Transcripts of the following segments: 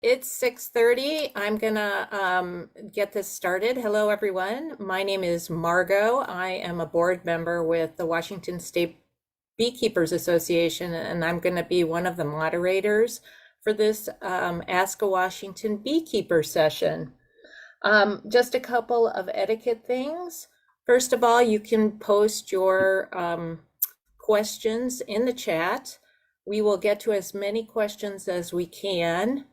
It's 6:30. I'm gonna get this started. Hello, everyone. My name is Margot. I am a board member with the Washington State Beekeepers Association, and I'm going to be one of the moderators for this Ask a Washington Beekeeper session. Just a couple of etiquette things. First of all, you can post your questions in the chat. We will get to as many questions as we can.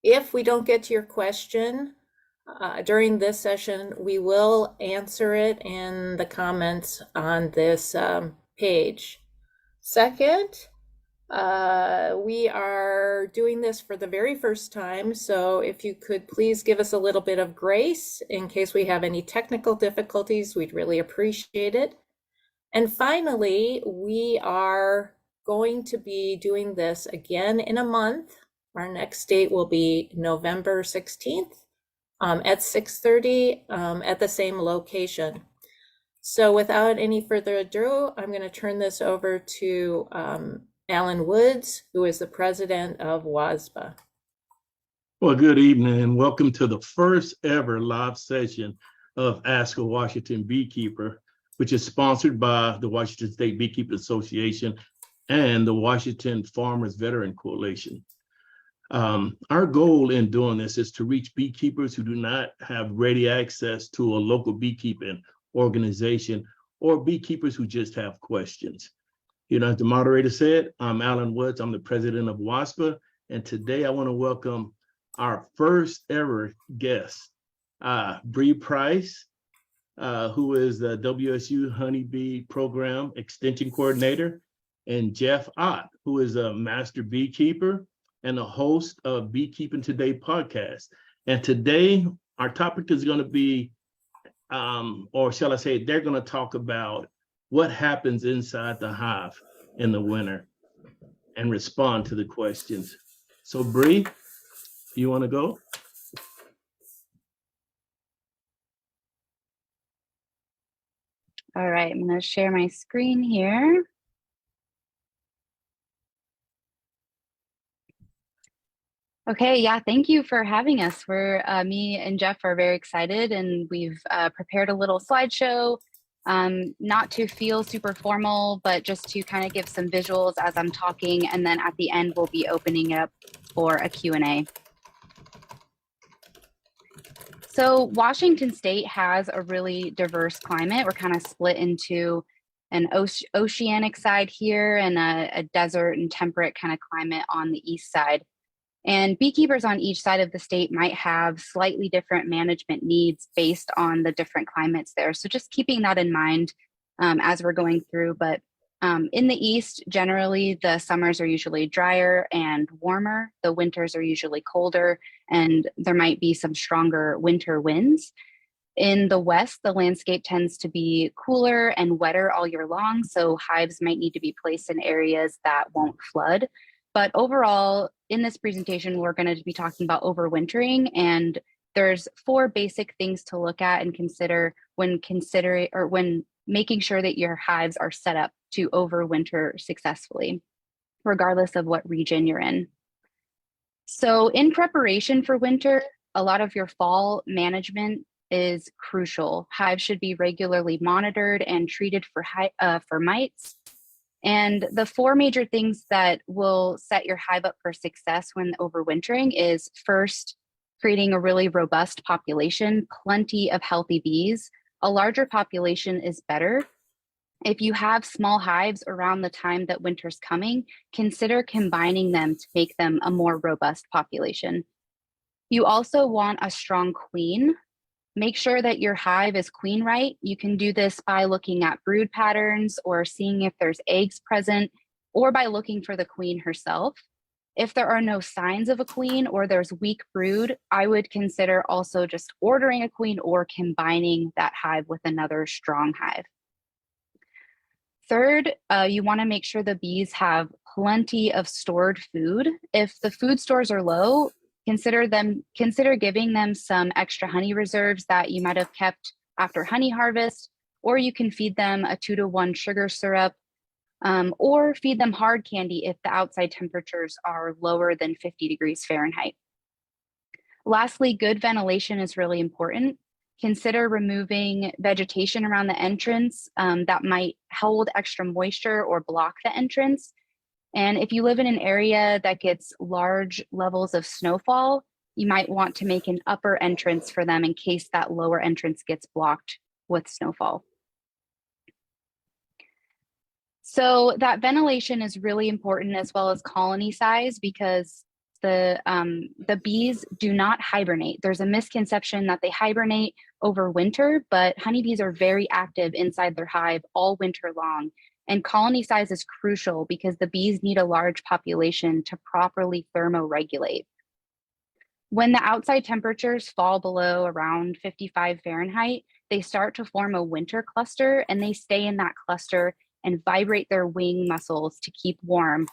If we don't get to your question during this session, we will answer it in the comments on this page. Second, we are doing this for the very first time, so if you could please give us a little bit of grace in case we have any technical difficulties, we'd really appreciate it. And finally, we are going to be doing this again in a month. Our next date will be November 16th at 6:30 at the same location. So without any further ado, I'm going to turn this over to Alan Woods, who is the president of WASBA. Well, good evening and welcome to the first ever live session of Ask a Washington Beekeeper, which is sponsored by the Washington State Beekeepers Association and the Washington Farmers Veteran Coalition. Our goal in doing this is to reach beekeepers who do not have ready access to a local beekeeping organization or beekeepers who just have questions. You know, as the moderator said, I'm Alan Woods. I'm the president of WASPA, and today I want to welcome our first ever guest, Bri Price, who is the WSU Honeybee Program Extension Coordinator, and Jeff Ott, who is a master beekeeper and a host of Beekeeping Today podcast. And today, our topic is going to be, or shall I say, they're going to talk about what happens inside the hive in the winter and respond to the questions. So Bri, you want to go? All right, I'm going to share my screen here. Okay, yeah, thank you for having us. Me and Jeff are very excited, and we've prepared a little slideshow, not to feel super formal, but just to kind of give some visuals as I'm talking, and then at the end, we'll be opening up for a Q&A. So Washington State has a really diverse climate. We're kind of split into an oceanic side here and a desert and temperate kind of climate on the east side. And beekeepers on each side of the state might have slightly different management needs based on the different climates there. So just keeping that in mind as we're going through. But in the east, generally, the summers are usually drier and warmer. The winters are usually colder, and there might be some stronger winter winds. In the west, the landscape tends to be cooler and wetter all year long. So hives might need to be placed in areas that won't flood. But overall, in this presentation, we're going to be talking about overwintering, and there's 4 basic things to look at and consider when making sure that your hives are set up to overwinter successfully, regardless of what region you're in. So in preparation for winter, a lot of your fall management is crucial. Hives should be regularly monitored and treated for mites. And the 4 major things that will set your hive up for success when overwintering is, first, creating a really robust population, plenty of healthy bees. A larger population is better. If you have small hives around the time that winter's coming, consider combining them to make them a more robust population. You also want a strong queen. Make sure that your hive is queen right. You can do this by looking at brood patterns or seeing if there's eggs present, or by looking for the queen herself. If there are no signs of a queen or there's weak brood, I would consider also just ordering a queen or combining that hive with another strong hive. Third, you want to make sure the bees have plenty of stored food. If the food stores are low, consider giving them some extra honey reserves that you might have kept after honey harvest, or you can feed them a 2-to-1 sugar syrup or feed them hard candy if the outside temperatures are lower than 50 degrees Fahrenheit. Lastly, good ventilation is really important. Consider removing vegetation around the entrance that might hold extra moisture or block the entrance. And if you live in an area that gets large levels of snowfall, you might want to make an upper entrance for them in case that lower entrance gets blocked with snowfall. So that ventilation is really important, as well as colony size, because the bees do not hibernate. There's a misconception that they hibernate over winter, but honeybees are very active inside their hive all winter long. And colony size is crucial because the bees need a large population to properly thermoregulate. When the outside temperatures fall below around 55 Fahrenheit, they start to form a winter cluster, and they stay in that cluster and vibrate their wing muscles to keep warm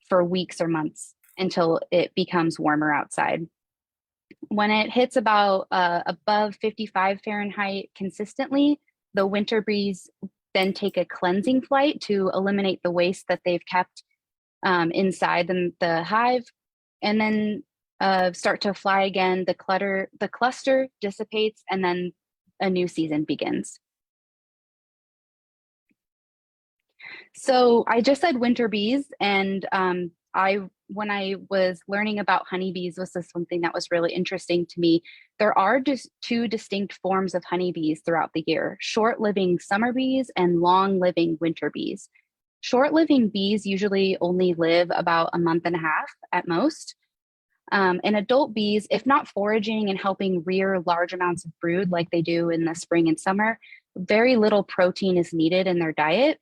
for weeks or months until it becomes warmer outside. When it hits about above 55 Fahrenheit consistently, the winter bees then take a cleansing flight to eliminate the waste that they've kept inside the hive, and then start to fly again. The cluster dissipates, and then a new season begins. So I just said winter bees, and when I was learning about honeybees, this is something that was really interesting to me. There are just two distinct forms of honeybees throughout the year: short-living summer bees and long-living winter bees. Short-living bees usually only live about a month and a half at most. And adult bees, if not foraging and helping rear large amounts of brood like they do in the spring and summer, very little protein is needed in their diet.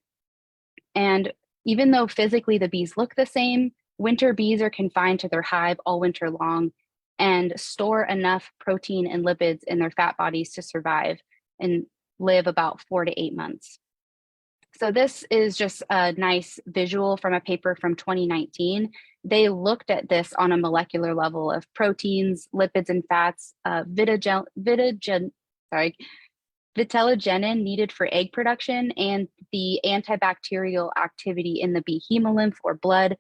And even though physically the bees look the same, winter bees are confined to their hive all winter long and store enough protein and lipids in their fat bodies to survive and live about 4 to 8 months. So this is just a nice visual from a paper from 2019. They looked at this on a molecular level of proteins, lipids, and fats, vitellogenin needed for egg production, and the antibacterial activity in the bee hemolymph or blood.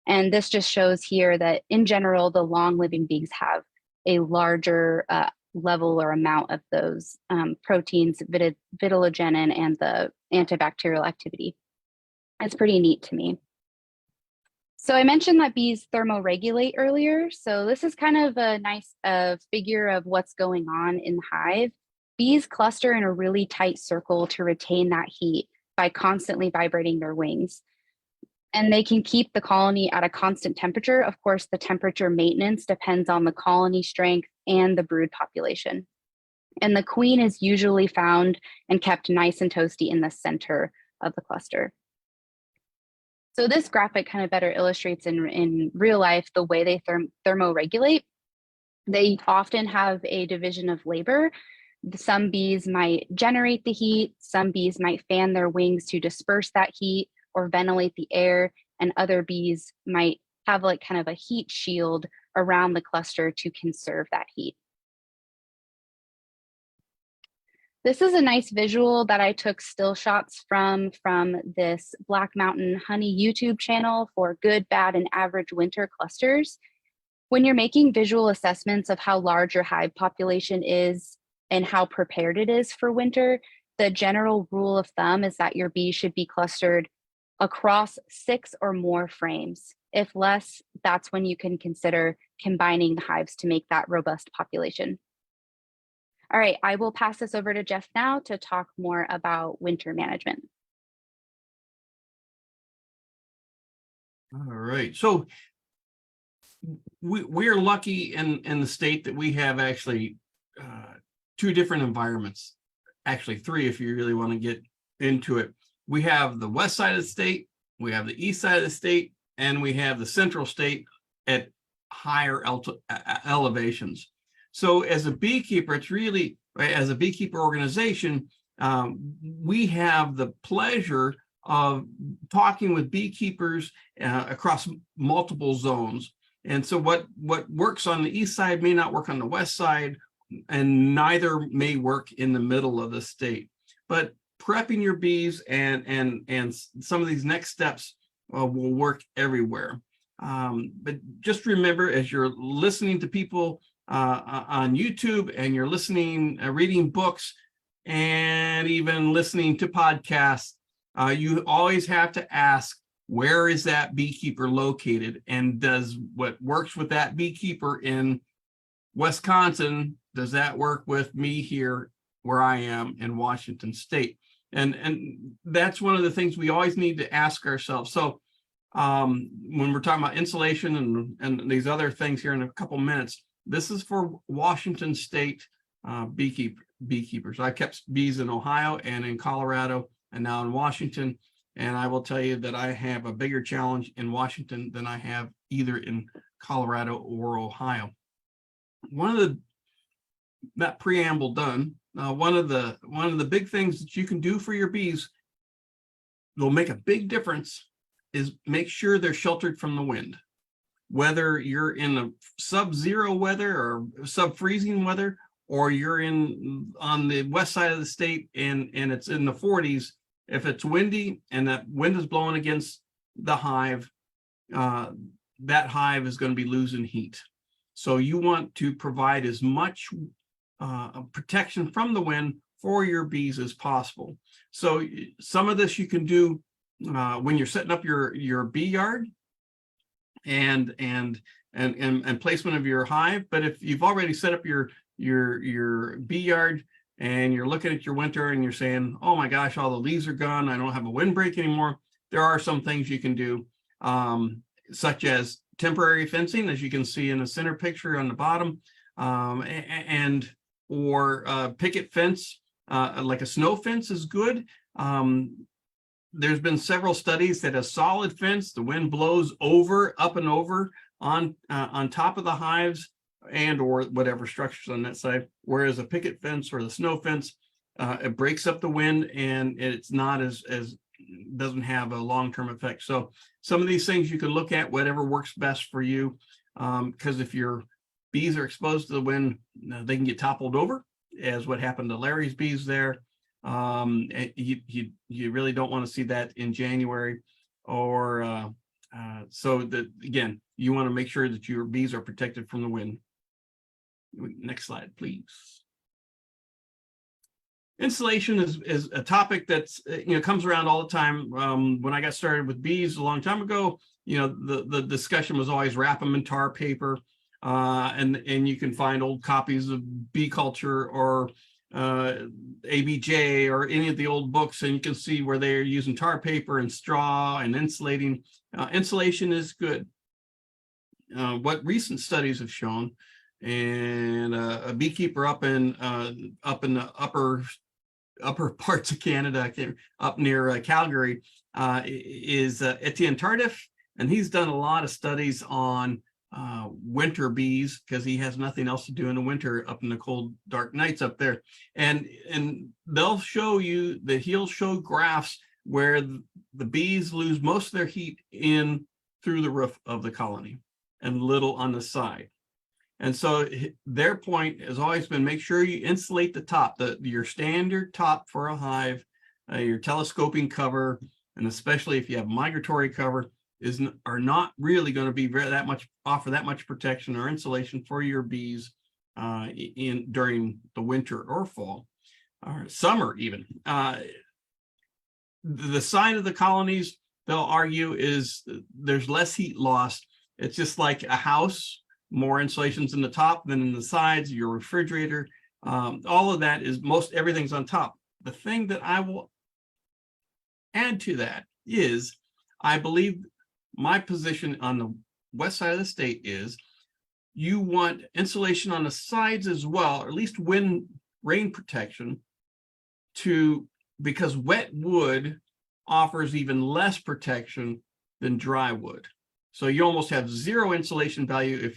And this just shows here that in general, the long-living bees have a larger level or amount of those proteins, vitellogenin, and the antibacterial activity. It's pretty neat to me. So I mentioned that bees thermoregulate earlier. So this is kind of a nice figure of what's going on in the hive. Bees cluster in a really tight circle to retain that heat by constantly vibrating their wings. And they can keep the colony at a constant temperature. Of course, the temperature maintenance depends on the colony strength and the brood population. And the queen is usually found and kept nice and toasty in the center of the cluster. So this graphic kind of better illustrates in real life the way they thermoregulate. They often have a division of labor. Some bees might generate the heat, some bees might fan their wings to disperse that heat or ventilate the air, and other bees might have like kind of a heat shield around the cluster to conserve that heat. This is a nice visual that I took still shots from this Black Mountain Honey YouTube channel for good, bad, and average winter clusters. When you're making visual assessments of how large your hive population is and how prepared it is for winter, the general rule of thumb is that your bees should be clustered across 6 or more frames. If less, that's when you can consider combining the hives to make that robust population. All right, I will pass this over to Jeff now to talk more about winter management. All right, so we're lucky in the state that we have actually 2 different environments, actually 3 if you really want to get into it. We have the west side of the state, we have the east side of the state, and we have the central state at higher elevations. So as a beekeeper, it's really, as a beekeeper organization, we have the pleasure of talking with beekeepers across multiple zones. And so what works on the east side may not work on the west side, and neither may work in the middle of the state. But prepping your bees and some of these next steps will work everywhere. But just remember, as you're listening to people on YouTube and you're listening, reading books, and even listening to podcasts, you always have to ask, where is that beekeeper located? And does what works with that beekeeper in Wisconsin, does that work with me here where I am in Washington State? And that's one of the things we always need to ask ourselves. So when we're talking about insulation and these other things here in a couple minutes, this is for Washington State beekeepers. I kept bees in Ohio and in Colorado and now in Washington. And I will tell you that I have a bigger challenge in Washington than I have either in Colorado or Ohio. That preamble done, one of the big things that you can do for your bees that'll make a big difference is make sure they're sheltered from the wind. Whether you're in a sub-zero weather or sub-freezing weather, or you're on the west side of the state and it's in the 40s, if it's windy and that wind is blowing against the hive, that hive is going to be losing heat. So you want to provide as much protection from the wind for your bees as possible. So some of this you can do when you're setting up your bee yard and placement of your hive. But if you've already set up your bee yard and you're looking at your winter and you're saying, oh my gosh, all the leaves are gone, I don't have a windbreak anymore, there are some things you can do, such as temporary fencing, as you can see in the center picture on the bottom, or picket fence, like a snow fence is good. There's been several studies that a solid fence, the wind blows up and over on top of the hives and or whatever structures on that side, whereas a picket fence or the snow fence, it breaks up the wind and it's not as doesn't have a long-term effect. So some of these things you can look at, whatever works best for you, because if your bees are exposed to the wind, they can get toppled over, as what happened to Larry's bees there. You really don't want to see that in January, or so that, again, you want to make sure that your bees are protected from the wind. Next slide, please. Insulation is a topic that's comes around all the time. When I got started with bees a long time ago, the discussion was always wrap them in tar paper, and you can find old copies of Bee Culture or ABJ or any of the old books, and you can see where they're using tar paper and straw and insulating. Insulation is good. What recent studies have shown, and a beekeeper up in the upper parts of Canada, up near Calgary, is Etienne Tardif, and he's done a lot of studies on winter bees because he has nothing else to do in the winter up in the cold, dark nights up there. And they'll show you that he'll show graphs where the bees lose most of their heat in through the roof of the colony and little on the side. And so their point has always been, make sure you insulate the top, your standard top for a hive, your telescoping cover, and especially if you have migratory cover, are not really going to be offer that much protection or insulation for your bees during the winter or fall or summer even. The sign of the colonies, they'll argue, is there's less heat loss. It's just like a house, more insulation's in the top than in the sides, your refrigerator. All of that is, everything's on top. The thing that I will add to that is, I believe my position on the west side of the state is you want insulation on the sides as well, or at least rain protection, because wet wood offers even less protection than dry wood. So you almost have zero insulation value if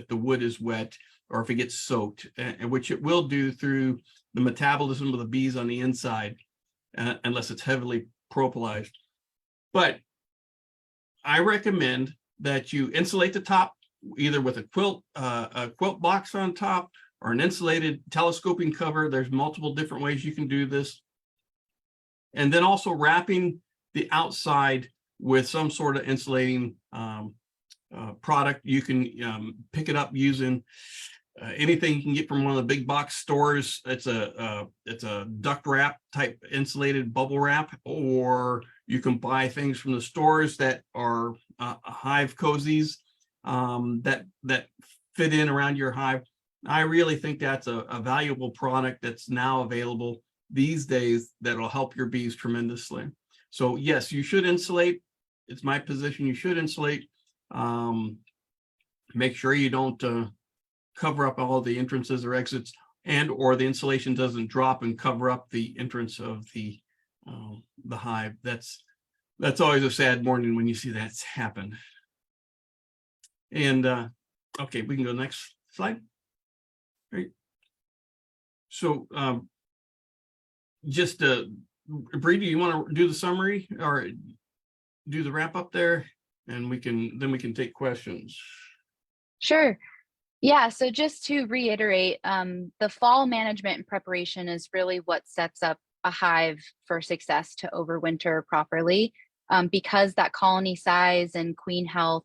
the wood is wet or if it gets soaked, which it will do through the metabolism of the bees on the inside, unless it's heavily propolised. But I recommend that you insulate the top either with a quilt box on top or an insulated telescoping cover. There's multiple different ways you can do this. And then also wrapping the outside with some sort of insulating product. You can pick it up using anything you can get from one of the big box stores. It's a duct wrap type insulated bubble wrap, or you can buy things from the stores that are hive cozies that fit in around your hive. I really think that's a valuable product that's now available these days that'll help your bees tremendously. So yes, you should insulate. It's my position, you should insulate. Make sure you don't cover up all the entrances or exits, and or the insulation doesn't drop and cover up the entrance of the hive. That's always a sad morning when you see that happen. And okay, we can go next slide. Great. So just Bri, do you want to do the summary or do the wrap up there, and we can take questions. Sure. Yeah, so just to reiterate, the fall management and preparation is really what sets up a hive for success to overwinter properly, because that colony size and queen health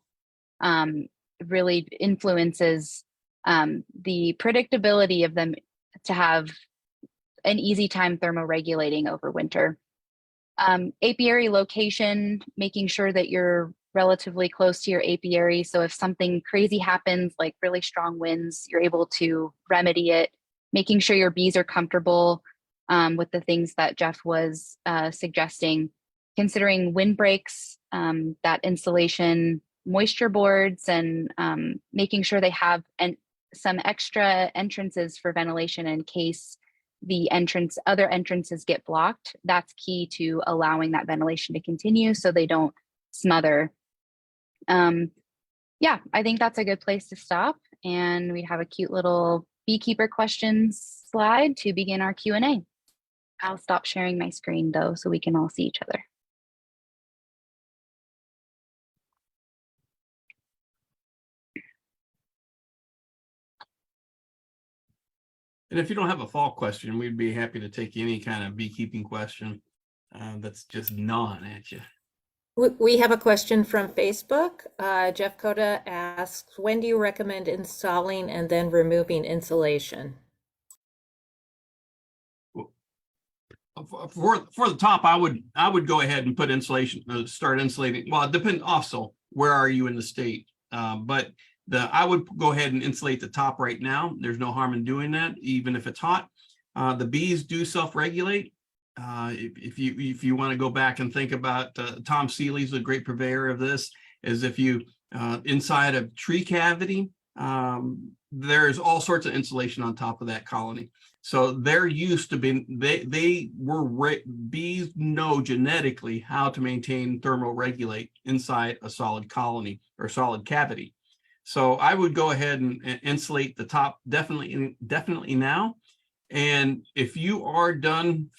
really influences the predictability of them to have an easy time thermoregulating over winter. Apiary location, making sure that you're relatively close to your apiary. So if something crazy happens, like really strong winds, you're able to remedy it. Making sure your bees are comfortable with the things that Jeff was suggesting. Considering windbreaks, that insulation, moisture boards, and making sure they have some extra entrances for ventilation in case the other entrances get blocked. That's key to allowing that ventilation to continue so they don't smother. Yeah, I think that's a good place to stop. And we have a cute little beekeeper questions slide to begin our Q&A. I'll stop sharing my screen though, so we can all see each other. And if you don't have a fall question, we'd be happy to take any kind of beekeeping question that's just gnawing at you. We have a question from Facebook. Jeff Ott asks, when do you recommend installing and then removing insulation? For the top, I would go ahead and put insulation, start insulating. Well, it depends also, where are you in the state? But I would go ahead and insulate the top right now. There's no harm in doing that, even if it's hot. The bees do self-regulate. If you want to go back and think about Tom Seeley's a great purveyor of this, is if you inside a tree cavity, there's all sorts of insulation on top of that colony. So they're used to being, bees know genetically how to maintain thermoregulate inside a solid colony or solid cavity. So I would go ahead and insulate the top definitely now. And if you are done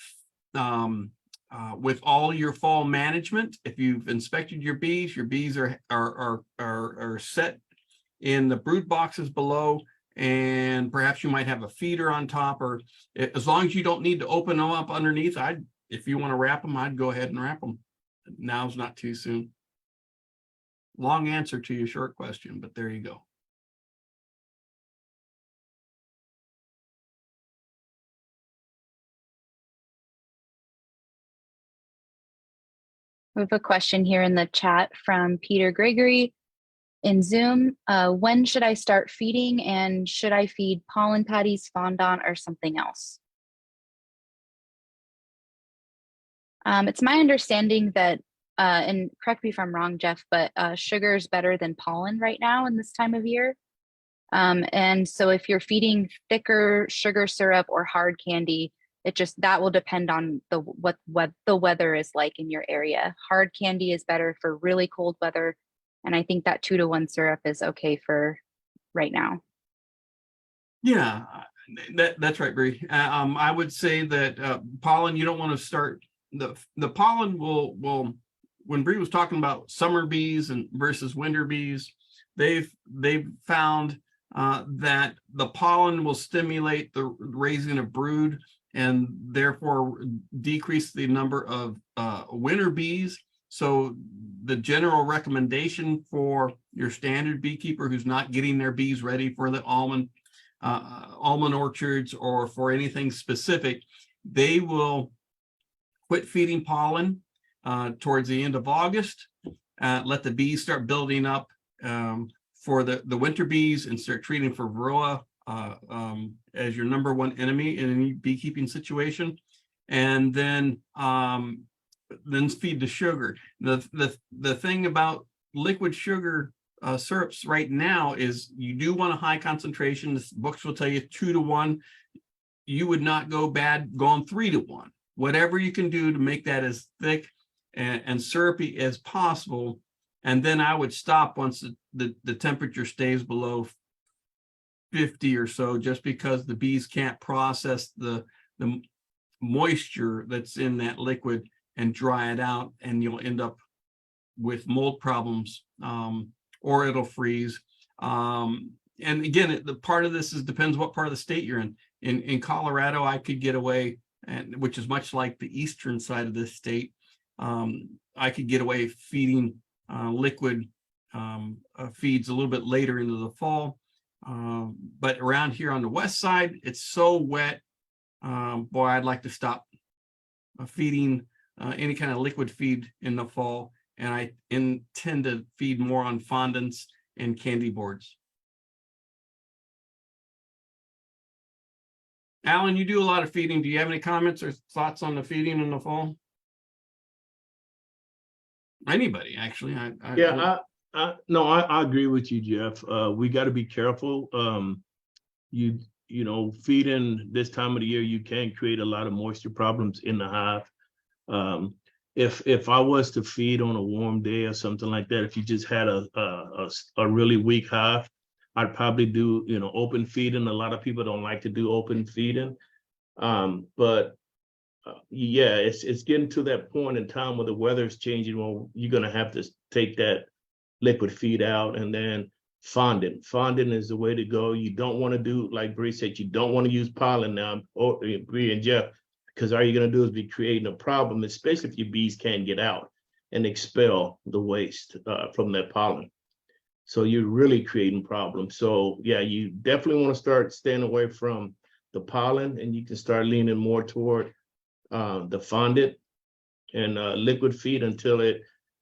with all your fall management, if you've inspected your bees are set in the brood boxes below, and perhaps you might have a feeder on top, or as long as you don't need to open them up underneath, if you want to wrap them, I'd go ahead and wrap them. Now's not too soon. Long answer to your short question, but there you go. We have a question here in the chat from Peter Gregory in Zoom. When should I start feeding, and should I feed pollen patties, fondant, or something else? It's my understanding that, and correct me if I'm wrong, Jeff, but sugar is better than pollen right now in this time of year. And so if you're feeding thicker sugar syrup or hard candy, that will depend on what the weather is like in your area. Hard candy is better for really cold weather, and I think that 2-to-1 syrup is okay for right now. Yeah, that's right, Bri. I would say that pollen, you don't want to start the pollen will when Bri was talking about summer bees and versus winter bees, they've found that the pollen will stimulate the raising of brood and therefore decrease the number of winter bees. So the general recommendation for your standard beekeeper who's not getting their bees ready for the almond orchards or for anything specific, they will quit feeding pollen towards the end of August, let the bees start building up for the winter bees, and start treating for Varroa as your number one enemy in any beekeeping situation. And then feed the sugar. The thing about liquid sugar syrups right now is you do want a high concentration. The books will tell you 2 to 1. You would not go bad going 3 to 1. Whatever you can do to make that as thick and syrupy as possible. And then I would stop once the temperature stays below 50 or so, just because the bees can't process the moisture that's in that liquid and dry it out, and you'll end up with mold problems, or it'll freeze. And again, the part of this depends what part of the state you're in. In Colorado, I could get away, which is much like the eastern side of this state. I could get away feeding liquid feeds a little bit later into the fall. But around here on the west side, it's so wet. Boy, I'd like to stop feeding any kind of liquid feed in the fall, and I intend to feed more on fondants and candy boards. Alan, you do a lot of feeding. Do you have any comments or thoughts on the feeding in the fall? Anybody, actually? No, I agree with you, Jeff. We got to be careful. You know, feeding this time of the year, you can create a lot of moisture problems in the hive. If I was to feed on a warm day or something like that, if you just had a really weak hive, I'd probably do, you know, open feeding. A lot of people don't like to do open feeding. But yeah, it's getting to that point in time where the weather is changing. Well, you're going to have to take that liquid feed out, and then fondant. Fondant is the way to go. You don't want to do, like Bri said, you don't want to use pollen now, or Bri and Jeff, because all you're going to do is be creating a problem, especially if your bees can't get out and expel the waste from that pollen. So you're really creating problems. So yeah, you definitely want to start staying away from the pollen, and you can start leaning more toward the fondant and liquid feed until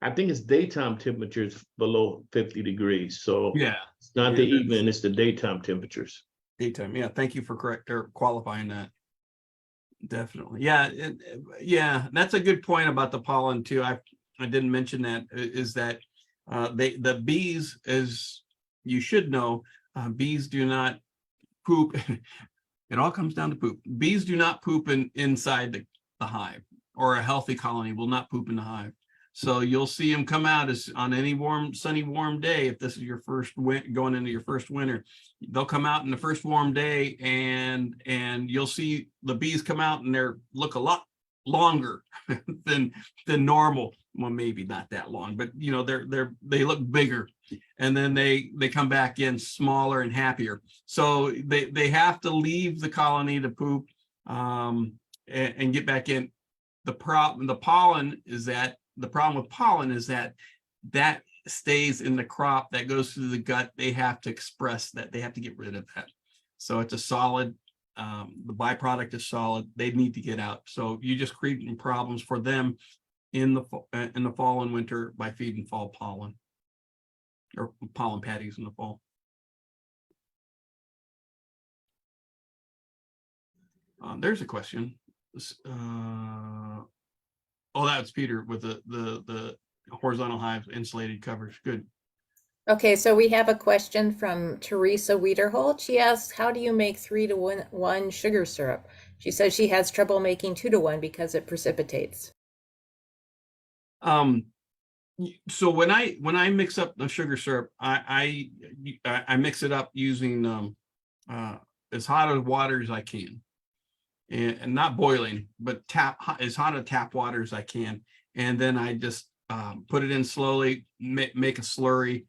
I think it's daytime temperatures below 50 degrees. So Yeah, it's not the evening, it's the daytime temperatures. daytime. Yeah, thank you for qualifying that. Definitely. Yeah, yeah, that's a good point about the pollen too. I didn't mention that, is that the bees, as you should know, bees do not poop. It all comes down to poop. Bees do not poop inside the hive, or a healthy colony will not poop in the hive. So you'll see them come out on any sunny, warm day. If this is your first going into your first winter, they'll come out in the first warm day, and you'll see the bees come out, and look a lot longer than normal. Well, maybe not that long, but you know, they look bigger, and then they come back in smaller and happier. So they have to leave the colony to poop and get back in. The problem with pollen is that that stays in the crop, that goes through the gut. They have to express that. They have to get rid of that. So it's a solid, the byproduct is solid. They need to get out. So you just create problems for them in the fall and winter by feeding fall pollen, or pollen patties in the fall. There's a question. Oh, that's Peter with the horizontal hive insulated covers. Good. Okay, so we have a question from Teresa Wiederholt. She asks, how do you make 3 to 1 sugar syrup? She says she has trouble making 2 to 1 because it precipitates. So when I mix up the sugar syrup, I mix it up using as hot of water as I can, and not boiling, but as hot of tap water as I can, and then I just put it in slowly, make a slurry,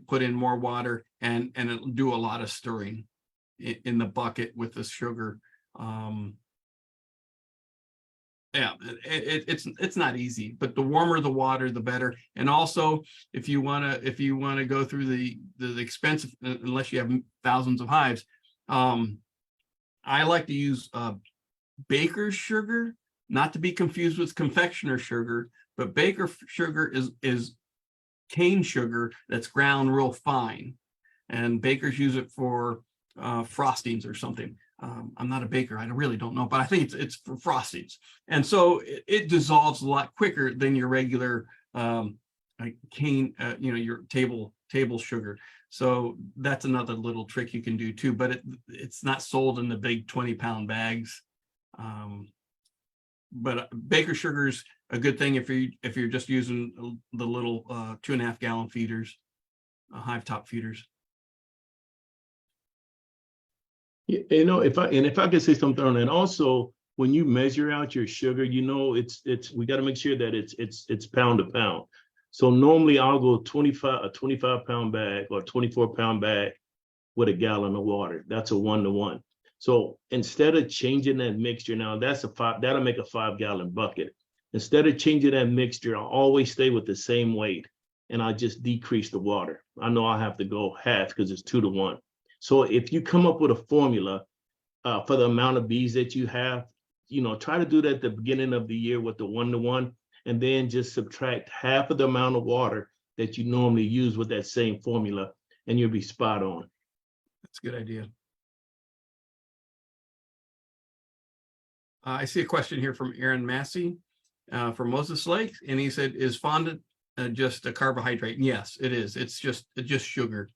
put in more water, and it'll do a lot of stirring in the bucket with the sugar. Yeah, it's not easy, but the warmer the water, the better. And also, if you wanna go through the expensive, unless you have thousands of hives, I like to use baker's sugar, not to be confused with confectioner sugar, but baker sugar is cane sugar that's ground real fine, and bakers use it for frostings or something. I'm not a baker, I really don't know, but I think it's for frostings, and so it dissolves a lot quicker than your regular like cane, your table sugar. So that's another little trick you can do too, but it's not sold in the big 20-pound bags. But baker sugar's a good thing if you're just using the little 2.5 gallon feeders, hive top feeders. If I could say something on that, also when you measure out your sugar, we got to make sure that it's pound to pound. So normally I'll go a 25-pound bag or 24-pound bag with a gallon of water. That's a 1-to-1. So instead of changing that mixture, now that'll make a 5-gallon bucket. Instead of changing that mixture, I'll always stay with the same weight, and I just decrease the water. I know I have to go half because it's 2-to-1. So if you come up with a formula for the amount of bees that you have, try to do that at the beginning of the year with the 1-to-1, and then just subtract half of the amount of water that you normally use with that same formula, and you'll be spot on. That's a good idea. I see a question here from Aaron Massey from Moses Lake, and he said, "Is fondant just a carbohydrate?" And yes, it is. It's just sugar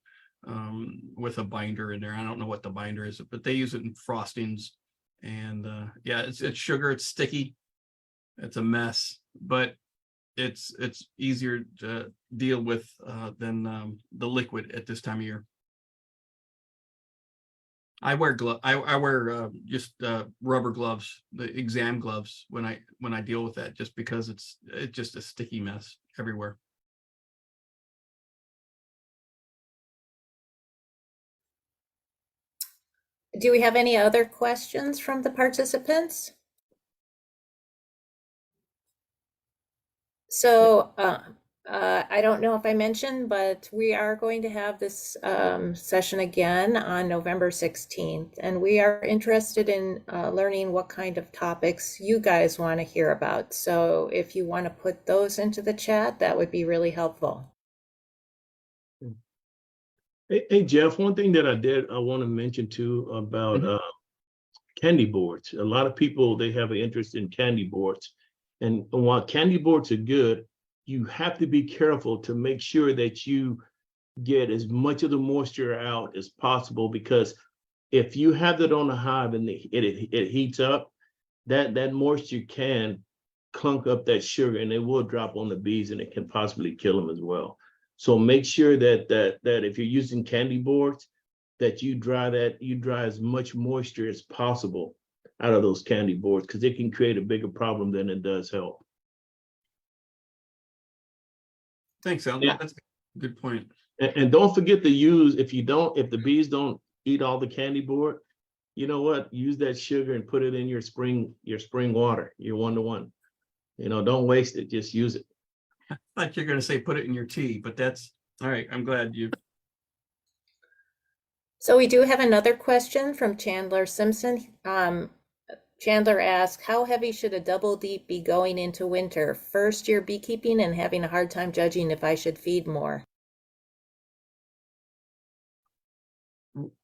with a binder in there. I don't know what the binder is, but they use it in frostings. And yeah, it's sugar. It's sticky. It's a mess, but it's easier to deal with than the liquid at this time of year. I wear just rubber gloves, the exam gloves, when I deal with that, just because it's just a sticky mess everywhere. Do we have any other questions from the participants? So I don't know if I mentioned, but we are going to have this session again on November 16th, and we are interested in learning what kind of topics you guys want to hear about. So if you want to put those into the chat, that would be really helpful. Hey, Jeff, one thing that I want to mention too about candy boards. A lot of people, they have an interest in candy boards. And while candy boards are good, you have to be careful to make sure that you get as much of the moisture out as possible, because if you have that on the hive and it heats up, that moisture can clunk up that sugar, and it will drop on the bees, and it can possibly kill them as well. So make sure that if you're using candy boards, that you dry as much moisture as possible out of those candy boards, because it can create a bigger problem than it does help. Thanks, Alan. Yeah. That's a good point. And don't forget to use, if the bees don't eat all the candy board, you know what? Use that sugar and put it in your spring water, your 1-to-1. Don't waste it, just use it. I thought you're going to say put it in your tea, but that's all right. I'm glad you. So we do have another question from Chandler Simpson. Chandler asks, how heavy should a double deep be going into winter? First year beekeeping and having a hard time judging if I should feed more.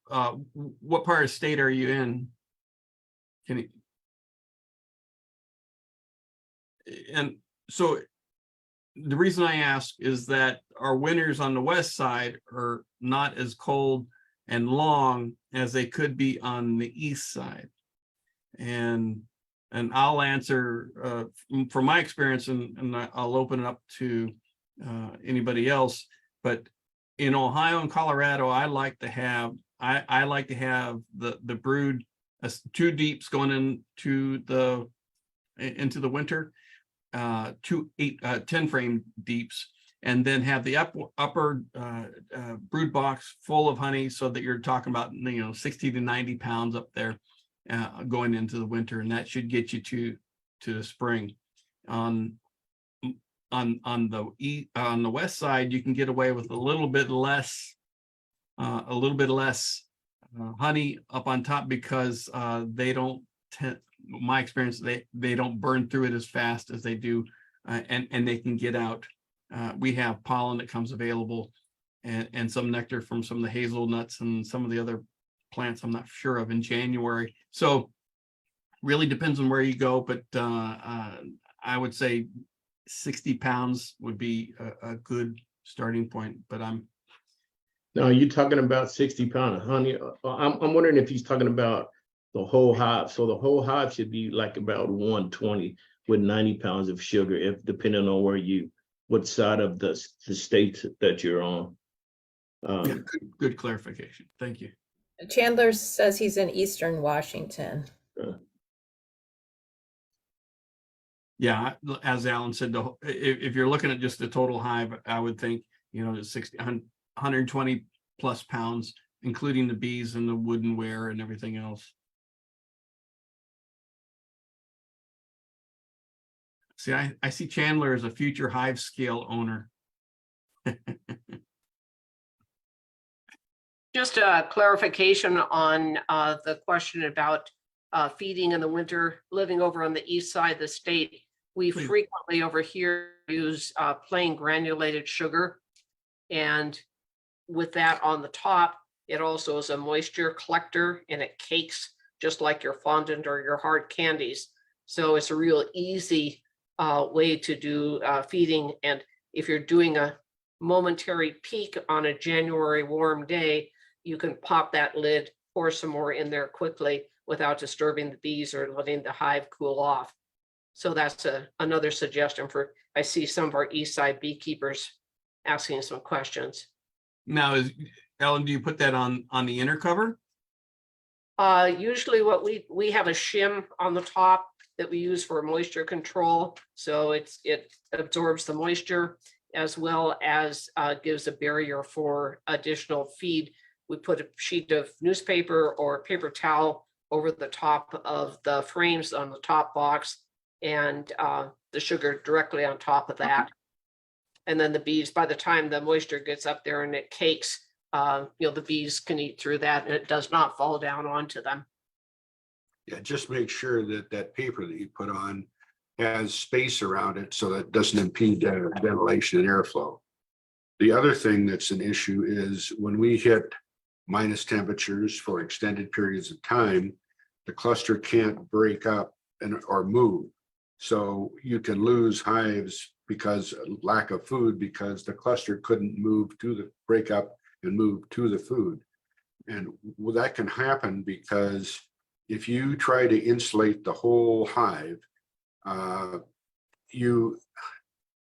What part of state are you in? And so the reason I ask is that our winters on the west side are not as cold and long as they could be on the east side. And I'll answer from my experience, and I'll open it up to anybody else. But in Ohio and Colorado, I like to have the brood 2 deeps going into the winter, 10 frame deeps, and then have the upper brood box full of honey, so that you're talking about 60 to 90 pounds up there going into the winter, and that should get you to the spring. On the west side, you can get away with a little bit less honey up on top because they don't my experience, they don't burn through it as fast as they do, and they can get out. We have pollen that comes available, and some nectar from some of the hazelnuts and some of the other plants I'm not sure of in January. So really depends on where you go, but I would say 60 pounds would be a good starting point. But Now, are you talking about 60 pounds of honey? I'm wondering if he's talking about the whole hive. So the whole hive should be like about 120 with 90 pounds of sugar, if depending on what side of the state that you're on. yeah, good clarification. Thank you. Chandler says he's in Eastern Washington. Yeah, as Alan said, if you're looking at just the total hive, I would think, 120 plus pounds, including the bees and the woodenware and everything else. See, I see Chandler as a future hive scale owner. Just a clarification on the question about feeding in the winter, living over on the east side of the state. We Please. frequently over here use plain granulated sugar. And with that on the top, it also is a moisture collector and it cakes just like your fondant or your hard candies. So it's a real easy way to do feeding. And if you're doing a momentary peak on a January warm day, you can pop that lid, pour some more in there quickly without disturbing the bees or letting the hive cool off. So that's another suggestion for, I see some of our east side beekeepers asking some questions. Now, Ellen, do you put that on the inner cover? Usually what we have a shim on the top that we use for moisture control. So it absorbs the moisture as well as gives a barrier for additional feed. We put a sheet of newspaper or paper towel over the top of the frames on the top box and the sugar directly on top of that. And then the bees, by the time the moisture gets up there and it cakes, the bees can eat through that and it does not fall down onto them. Yeah, just make sure that that paper that you put on has space around it so that it doesn't impede ventilation and airflow. The other thing that's an issue is when we hit minus temperatures for extended periods of time, the cluster can't break up or move. So you can lose hives because lack of food, because the cluster couldn't move to the break up and move to the food. And that can happen because if you try to insulate the whole hive,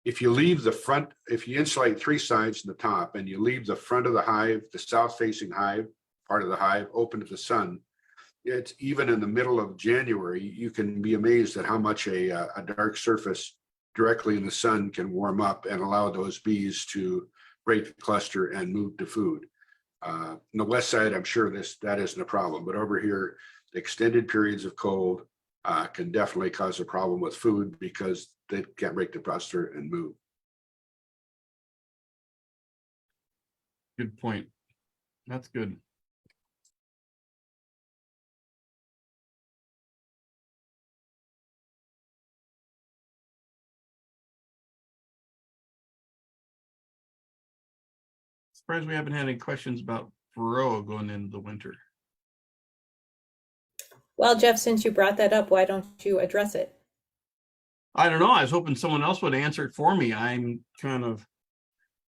if you leave the front, if you insulate three sides in the top and you leave the front of the hive, the south facing hive, part of the hive open to the sun, it's even in the middle of January, you can be amazed at how much a dark surface directly in the sun can warm up and allow those bees to break the cluster and move to food. On the west side, I'm sure that isn't a problem, but over here, the extended periods of cold can definitely cause a problem with food because they can't break the cluster and move. Good point. That's good. Surprised we haven't had any questions about Varroa going into the winter. Well, Jeff, since you brought that up, why don't you address it? I don't know. I was hoping someone else would answer it for me. I'm kind of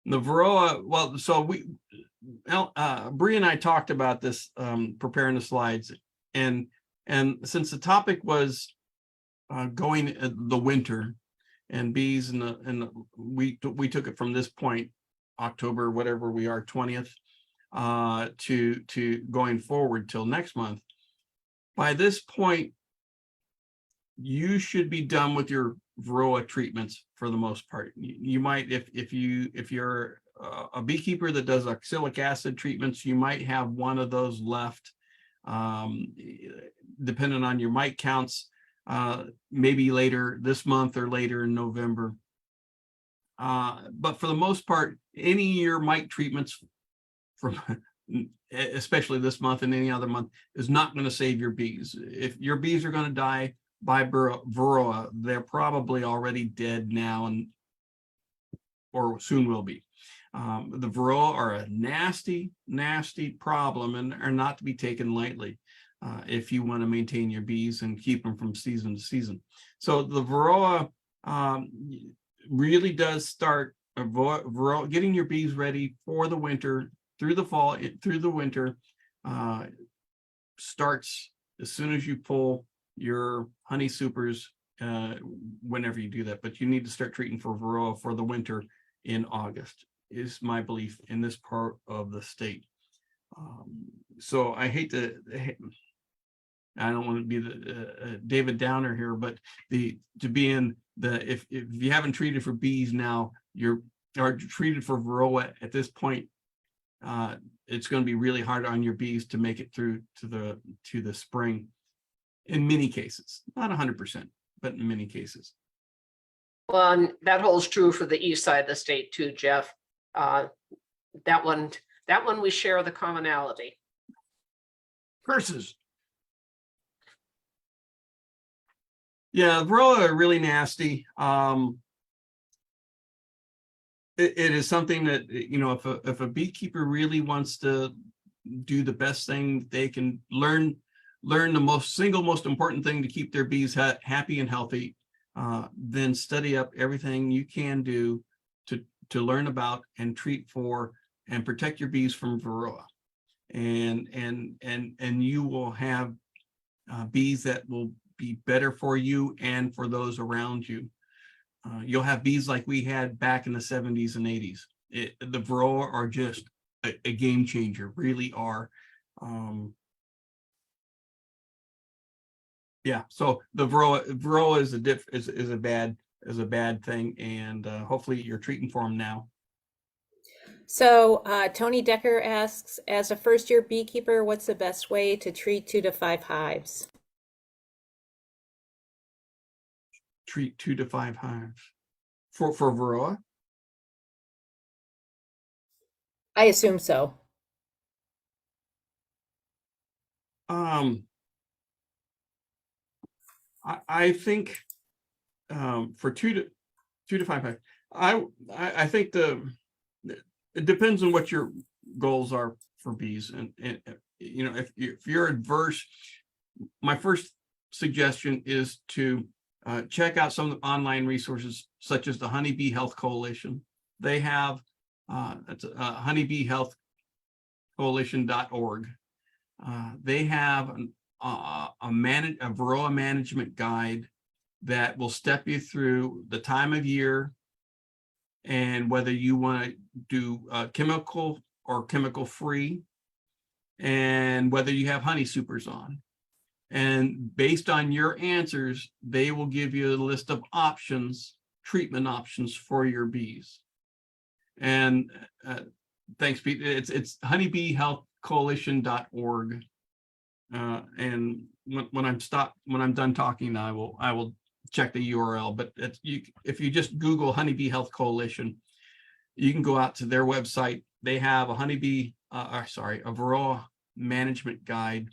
the Varroa. Well, so Bri and I talked about this preparing the slides, and since the topic was going the winter and bees, and we took it from this point, October, whatever we are, 20th, to going forward till next month. By this point, you should be done with your Varroa treatments for the most part. You might, if you're a beekeeper that does oxalic acid treatments, you might have one of those left, depending on your mite counts. maybe later this month or later in November. But for the most part, any year mite treatments from especially this month and any other month is not going to save your bees. If your bees are going to die by Varroa, they're probably already dead now and or soon will be. The Varroa are a nasty, nasty problem and are not to be taken lightly if you want to maintain your bees and keep them from season to season. So the Varroa really does start getting your bees ready for the winter, through the fall, through the winter, starts as soon as you pull your honey supers, whenever you do that. But you need to start treating for Varroa for the winter in August, is my belief in this part of the state. So I hate to, I don't want to be the David Downer here, but to be in the, if you haven't treated for bees now, you're treated for Varroa at this point, it's going to be really hard on your bees to make it through to the spring in many cases, not 100%, but in many cases. Well, and that holds true for the east side of the state too, Jeff. That one we share the commonality. Curses. Yeah, Varroa are really nasty. It is something that, you know, if a beekeeper really wants to do the best thing they can, learn the single most important thing to keep their bees happy and healthy, then study up everything you can do to learn about and treat for and protect your bees from Varroa, and you will have bees that will be better for you and for those around you. You'll have bees like we had back in the 70s and 80s. The Varroa are just a game changer, really are. Yeah, so the Varroa is a bad thing, and hopefully you're treating for them now. So Tony Decker asks, as a first-year beekeeper, what's the best way to treat 2 to 5 hives? Treat 2 to 5 hives for Varroa. I assume so. I think for 2 to 5 hives, I think it depends on what your goals are for bees, and you know, if you're adverse, my first suggestion is to check out some of the online resources such as the Honeybee Health Coalition. They have it's honeybeehealthcoalition.org. They have a Varroa management guide that will step you through the time of year and whether you want to do chemical or chemical free, and whether you have honey supers on. And based on your answers, they will give you a list of options, treatment options for your bees. And thanks, Pete. It's honeybeehealthcoalition.org. And when I'm done talking, I will check the URL. But if you just Google Honeybee Health Coalition, you can go out to their website. They have a Varroa management guide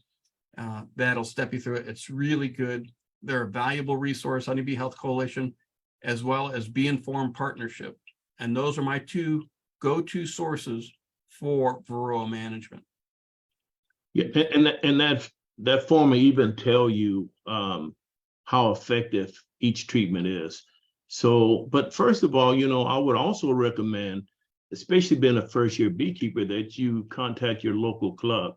that'll step you through it. It's really good. They're a valuable resource, Honeybee Health Coalition, as well as Bee Informed Partnership. And those are my two go-to sources for Varroa management. Yeah, and that form may even tell you how effective each treatment is. So, but first of all, you know, I would also recommend, especially being a first-year beekeeper, that you contact your local club,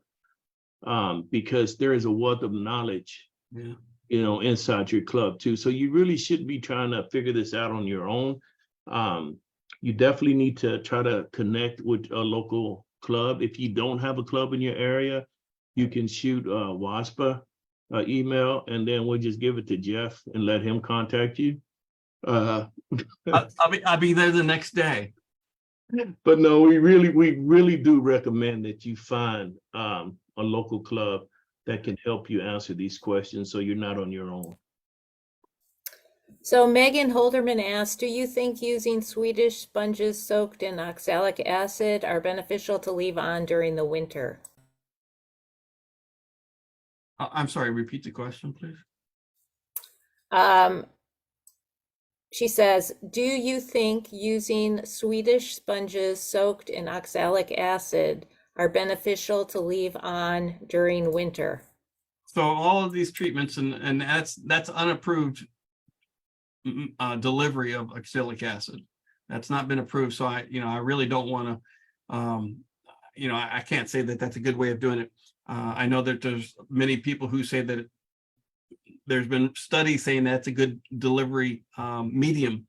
because there is a wealth of knowledge, Yeah. you know, inside your club too. So you really shouldn't be trying to figure this out on your own. You definitely need to try to connect with a local club. If you don't have a club in your area, you can shoot WASPA email, and then we'll just give it to Jeff and let him contact you. I'll be there the next day. But no, we really do recommend that you find a local club that can help you answer these questions, so you're not on your own. So Megan Holderman asked, do you think using Swedish sponges soaked in oxalic acid are beneficial to leave on during the winter? I'm sorry, repeat the question, please. She says, do you think using Swedish sponges soaked in oxalic acid are beneficial to leave on during winter? So all of these treatments, and that's unapproved delivery of oxalic acid. That's not been approved. So I really don't want to, I can't say that that's a good way of doing it. I know that there's many people who say that there's been studies saying that's a good delivery medium.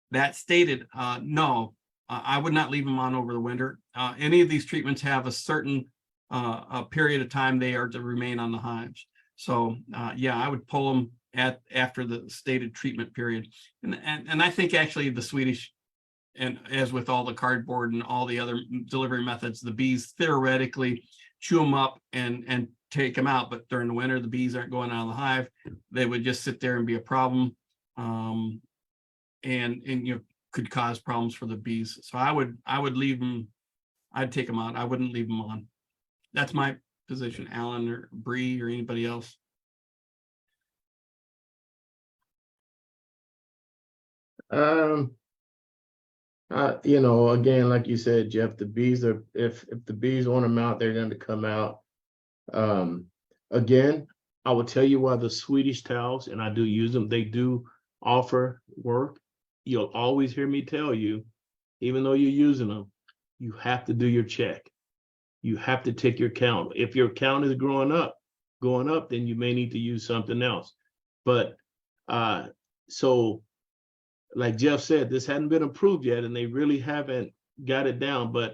That stated, no, I would not leave them on over the winter. Any of these treatments have a certain a period of time they are to remain on the hives. So yeah, I would pull them after the stated treatment period. And I think actually the Swedish, and as with all the cardboard and all the other delivery methods, the bees theoretically chew them up and take them out. But during the winter, the bees aren't going out of the hive. They would just sit there and be a problem. And could cause problems for the bees. So I would leave them. I'd take them out. I wouldn't leave them on. That's my position. Alan or Bri or anybody else. Again, like you said, Jeff, the bees are, if the bees want them out, they're going to come out. Again, I will tell you why the Swedish towels, and I do use them, they do offer work. You'll always hear me tell you, even though you're using them, you have to do your check. You have to take your count. If your count is going up, then you may need to use something else. But so like Jeff said, this hadn't been approved yet, and they really haven't got it down. But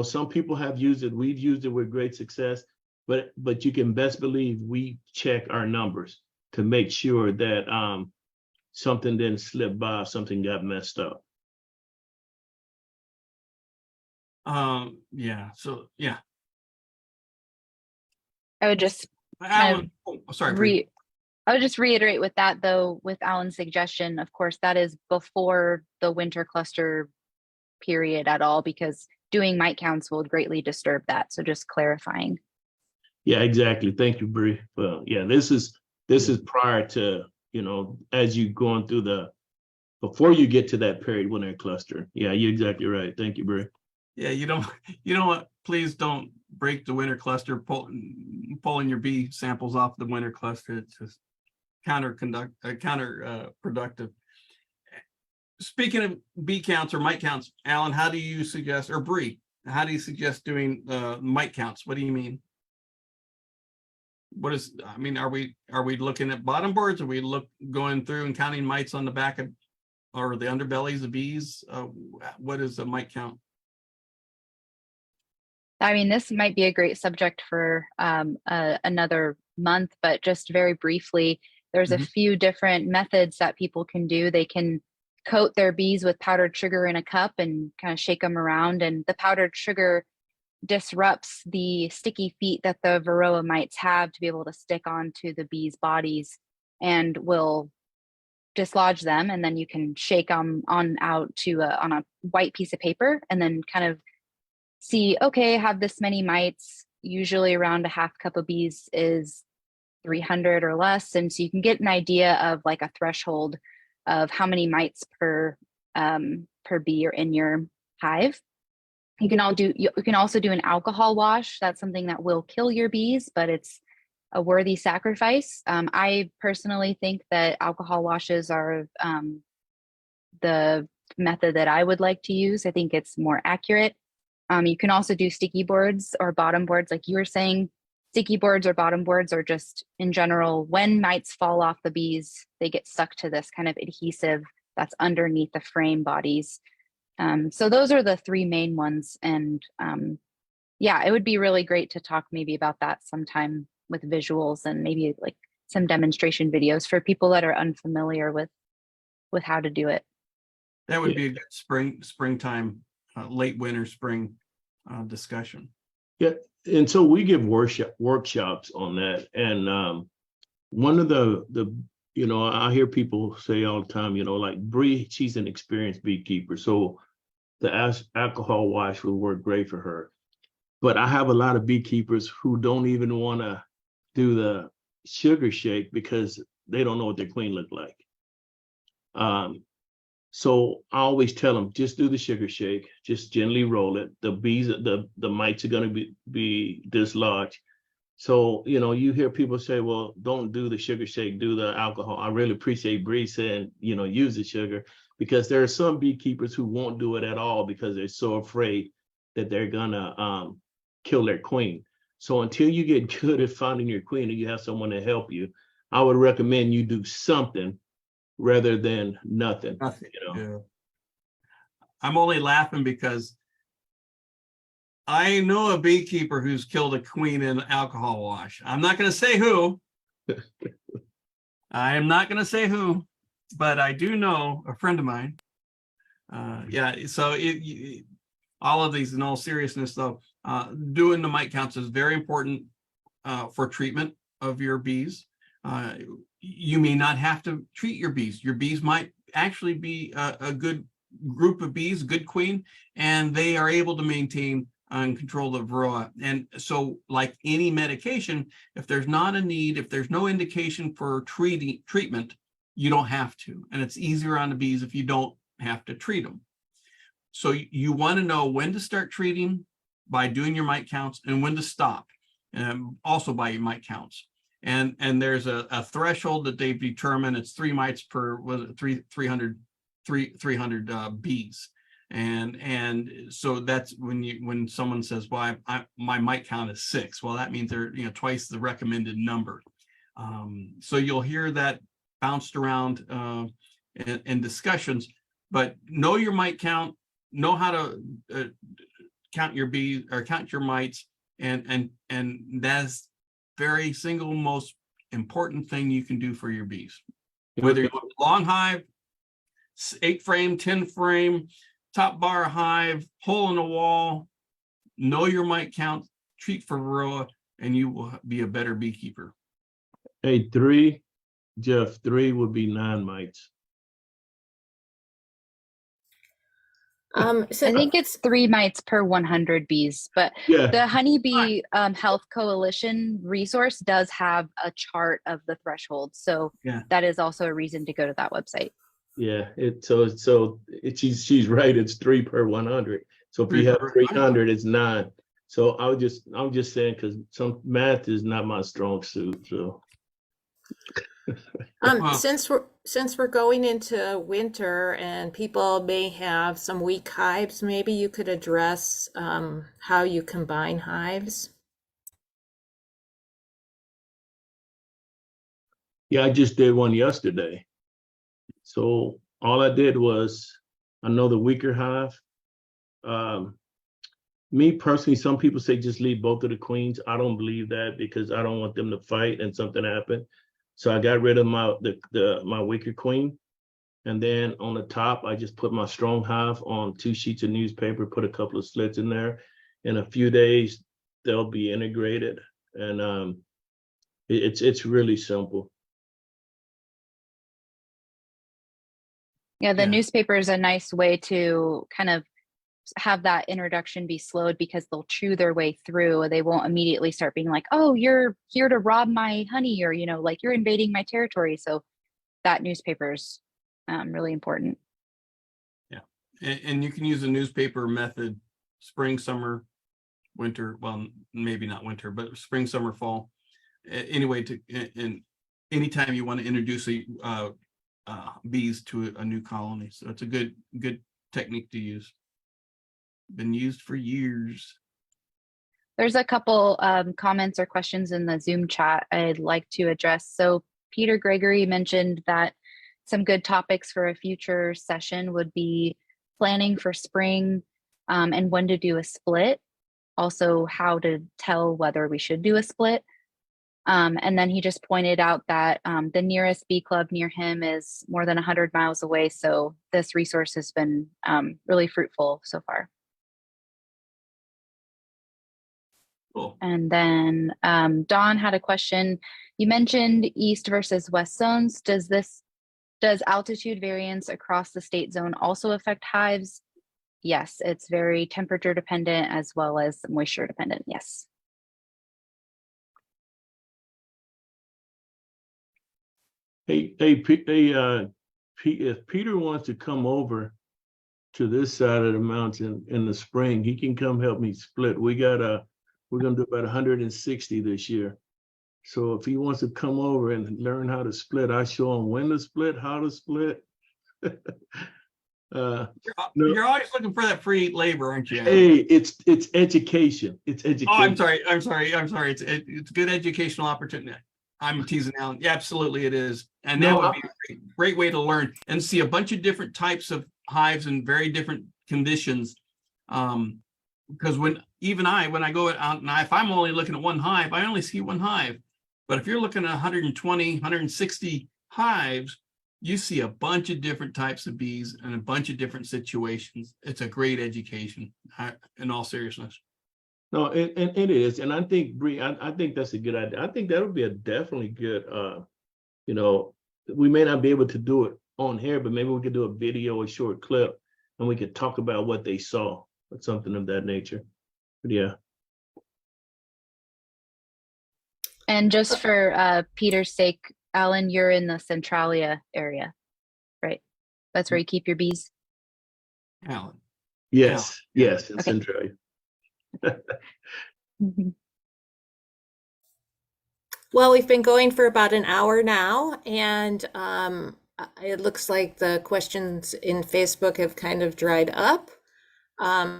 some people have used it. We've used it with great success. But you can best believe we check our numbers to make sure that something didn't slip by, something got messed up. Yeah. So yeah. I would just Alan, sorry. I would just reiterate with that, though, with Alan's suggestion, of course, that is before the winter cluster period at all, because doing mite counts will greatly disturb that. So just clarifying. Yeah, exactly. Thank you, Bri. Well, yeah, this is prior to, as you going through before you get to that period when they're clustering. Yeah, you're exactly right. Thank you, Bri. Yeah, you know what? Please don't break the winter cluster pulling your bee samples off the winter cluster. It's just counterproductive. Speaking of bee counts or mite counts, Alan, how do you suggest, or Bri, how do you suggest doing mite counts? What do you mean? Are we looking at bottom boards? Are we going through and counting mites on the back of, or the underbellies of bees? What is a mite count? This might be a great subject for another month, but just very briefly, there's a few different methods that people can do. They can coat their bees with powdered sugar in a cup and kind of shake them around, and the powdered sugar disrupts the sticky feet that the Varroa mites have to be able to stick onto the bees' bodies and will dislodge them. And then you can shake them on out to on a white piece of paper and then kind of see, okay, I have this many mites. Usually around a half cup of bees is 300 or less. And so you can get an idea of like a threshold of how many mites per bee are in your hive. You can also do an alcohol wash. That's something that will kill your bees, but it's a worthy sacrifice. I personally think that alcohol washes are the method that I would like to use. I think it's more accurate. You can also do sticky boards or bottom boards, like you were saying. Sticky boards or bottom boards are just, in general, when mites fall off the bees, they get stuck to this kind of adhesive that's underneath the frame bodies. So those are the three main ones. And yeah, it would be really great to talk maybe about that sometime with visuals and maybe like some demonstration videos for people that are unfamiliar with how to do it. That would be a good springtime, late winter, spring discussion. Yeah, and so we give workshops on that. And one of the I hear people say all the time, like Bri, she's an experienced beekeeper, so the alcohol wash will work great for her. But I have a lot of beekeepers who don't even want to do the sugar shake because they don't know what their queen look like. So I always tell them, just do the sugar shake, just gently roll it. The bees, the mites are going to be dislodged. So, you hear people say, well, don't do the sugar shake, do the alcohol. I really appreciate Bri saying, use the sugar, because there are some beekeepers who won't do it at all because they're so afraid that they're gonna kill their queen. So until you get good at finding your queen and you have someone to help you, I would recommend you do something rather than nothing. Yeah. I'm only laughing because I know a beekeeper who's killed a queen in alcohol wash. I'm not going to say who. I am not going to say who, but I do know a friend of mine. So all of these, in all seriousness, though, doing the mite counts is very important for treatment of your bees. You may not have to treat your bees. Your bees might actually be a good group of bees, good queen, and they are able to maintain and control the Varroa. And so, like any medication, if there's not a need, if there's no indication for treatment, you don't have to. And it's easier on the bees if you don't have to treat them. So you want to know when to start treating by doing your mite counts and when to stop, also by your mite counts. And there's a threshold that they've determined. It's 3 mites per 300 bees. And so that's when someone says, well, my mite count is 6. Well, that means they're twice the recommended number. So you'll hear that bounced around in discussions, but know your mite count, know how to count your bees or count your mites, and that's very single most important thing you can do for your bees. Whether you want long hive, 8 frame, 10 frame, top bar hive, hole in the wall, know your mite count, treat for Varroa, and you will be a better beekeeper. Hey, Jeff, 3 would be 9 mites. I think it's 3 mites per 100 bees, but Yeah. the Honeybee Health Coalition resource does have a chart of the threshold. So that is also a reason to go to that website. Yeah, she's right. It's 3 per 100. So if you have 300, it's 9. So I'm just saying, because some math is not my strong suit. So since we're going into winter and people may have some weak hives, maybe you could address how you combine hives. yeah, I just did one yesterday. So all I did was, I know the weaker hive. Me personally, some people say just leave both of the queens. I don't believe that, because I don't want them to fight and something happen. So I got rid of my weaker queen. And then on the top, I just put my strong hive on 2 sheets of newspaper, put a couple of slits in there. In a few days, they'll be integrated. And it's really simple. Yeah, the newspaper is a nice way to kind of have that introduction be slowed, because they'll chew their way through. They won't immediately start being like, oh, you're here to rob my honey, or, like you're invading my territory. So that newspaper is really important. Yeah. And you can use the newspaper method, spring, summer, winter. Well, maybe not winter, but spring, summer, fall. Anyway, and anytime you want to introduce bees to a new colony. So it's a good technique to use. Been used for years. There's a couple comments or questions in the Zoom chat I'd like to address. So Peter Gregory mentioned that some good topics for a future session would be planning for spring, and when to do a split. Also, how to tell whether we should do a split. And then he just pointed out that the nearest bee club near him is more than 100 miles away. So this resource has been really fruitful so far. Cool. And then Dawn had a question. You mentioned east versus west zones. Does altitude variance across the state zone also affect hives? Yes, it's very temperature dependent as well as moisture dependent. Yes. Hey, if Peter wants to come over to this side of the mountain in the spring, he can come help me split. We're gonna do about 160 this year. So if he wants to come over and learn how to split, I show him when to split, how to split. No, You're always looking for that free labor, aren't you? hey, it's education. It's education. Oh, I'm sorry. It's good educational opportunity. I'm teasing Alan. Yeah, absolutely it is. And that would be a great way to learn and see a bunch of different types of hives in very different conditions. Because when I go out and if I'm only looking at one hive, I only see one hive. But if you're looking at 120, 160 hives, you see a bunch of different types of bees and a bunch of different situations. It's a great education, in all seriousness. No, and it is. And I think, Bri, I think that's a good idea. I think that'll be a definitely good, we may not be able to do it on here, but maybe we could do a video, a short clip, and we could talk about what they saw or something of that nature. But yeah. And just for Peter's sake, Alan, you're in the Centralia area, right? That's where you keep your bees? Alan. Yes, Yeah. yes, in Okay. Centralia. Well, we've been going for about an hour now, and it looks like the questions in Facebook have kind of dried up.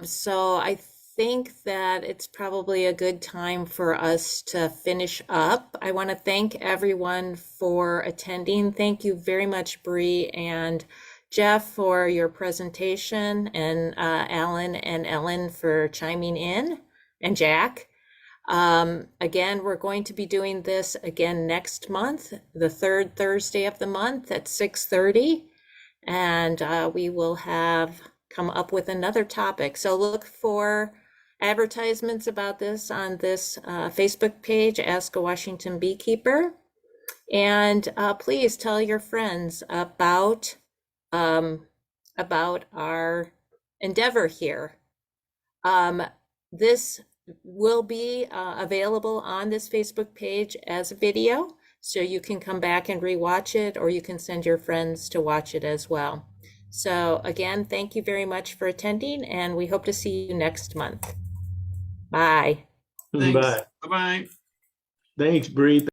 So I think that it's probably a good time for us to finish up. I want to thank everyone for attending. Thank you very much, Bri and Jeff, for your presentation, and Alan and Ellen for chiming in, and Jack. Again, we're going to be doing this again next month, the third Thursday of the month at 6:30, and we will have come up with another topic. So look for advertisements about this on this Facebook page, Ask a Washington Beekeeper, and please tell your friends about our endeavor here. This will be available on this Facebook page as a video, so you can come back and rewatch it, or you can send your friends to watch it as well. So again, thank you very much for attending, and we hope to see you next month. Bye. Thanks. Bye. Bye-bye. Thanks, Bri.